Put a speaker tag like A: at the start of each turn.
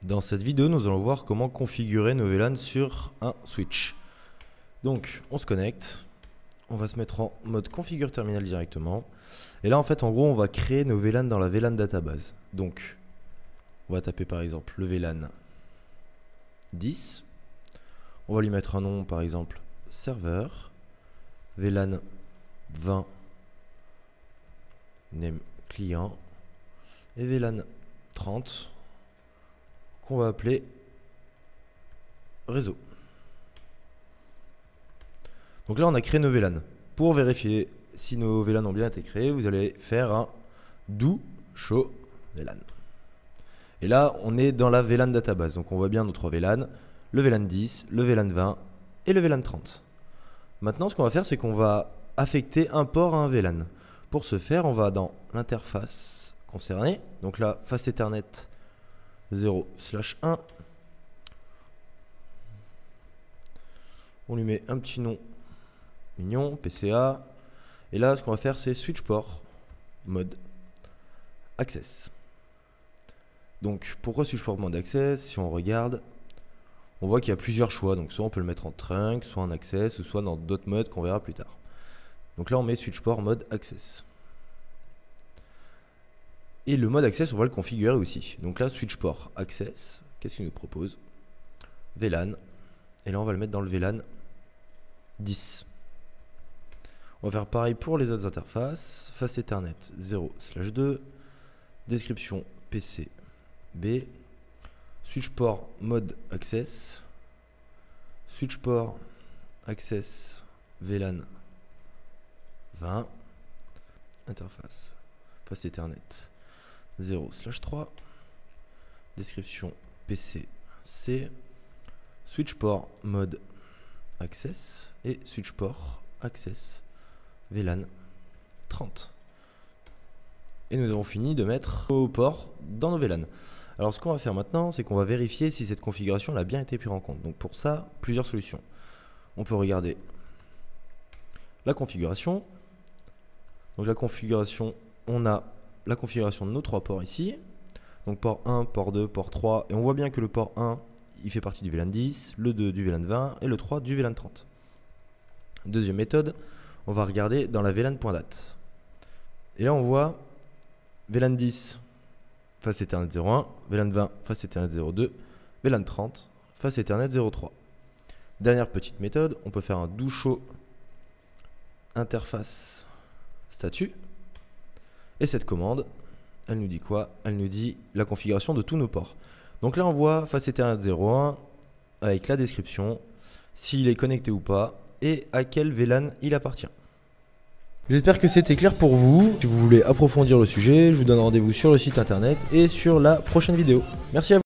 A: Dans cette vidéo, nous allons voir comment configurer nos VLAN sur un switch. Donc, on se connecte. On va se mettre en mode configure terminal directement. Et là, en fait, en gros, on va créer nos VLAN dans la VLAN database. Donc, on va taper par exemple le VLAN 10. On va lui mettre un nom, par exemple, serveur. VLAN 20, name client. Et VLAN 30, qu'on va appeler réseau. Donc là, on a créé nos VLAN. Pour vérifier si nos VLAN ont bien été créés, vous allez faire un do show VLAN. Et là, on est dans la VLAN database. Donc on voit bien nos trois VLAN, le VLAN 10, le VLAN 20 et le VLAN 30. Maintenant, ce qu'on va faire, c'est qu'on va affecter un port à un VLAN. Pour ce faire, on va dans l'interface concernée. Donc là, face Ethernet 0/1. On lui met un petit nom mignon, PCA. Et là, ce qu'on va faire, c'est switch port mode access. Donc, pourquoi switch port mode access? Si on regarde, on voit qu'il y a plusieurs choix. Donc, soit on peut le mettre en trunk, soit en access, ou soit dans d'autres modes qu'on verra plus tard. Donc là, on met switch port mode access. Et le mode access, on va le configurer aussi. Donc là, switch port access, qu'est-ce qu'il nous propose? VLAN. Et là, on va le mettre dans le VLAN 10. On va faire pareil pour les autres interfaces. Face Ethernet 0/2. Description PCB. Switch port mode access. Switch port access VLAN 20. Interface face Ethernet 0/3. Description PCC. Switch port mode access et switch port access VLAN 30. Et nous avons fini de mettre nos ports dans nos VLAN. Alors ce qu'on va faire maintenant, c'est qu'on va vérifier si cette configuration a bien été prise en compte. Donc pour ça, plusieurs solutions. On peut regarder la configuration. Donc la configuration, on a la configuration de nos trois ports ici. Donc port 1, port 2, port 3. Et on voit bien que le port 1, il fait partie du VLAN 10, le 2 du VLAN 20 et le 3 du VLAN 30. Deuxième méthode, on va regarder dans la VLAN.dat. Et là on voit VLAN 10 face Ethernet 0.1, VLAN 20 face Ethernet 0.2, VLAN 30 face Ethernet 0.3. Dernière petite méthode, on peut faire un do show interface statut. Et cette commande, elle nous dit quoi? Elle nous dit la configuration de tous nos ports. Donc là on voit face Ethernet 0.1 avec la description, s'il est connecté ou pas et à quel VLAN il appartient. J'espère que c'était clair pour vous. Si vous voulez approfondir le sujet, je vous donne rendez-vous sur le site internet et sur la prochaine vidéo. Merci à vous.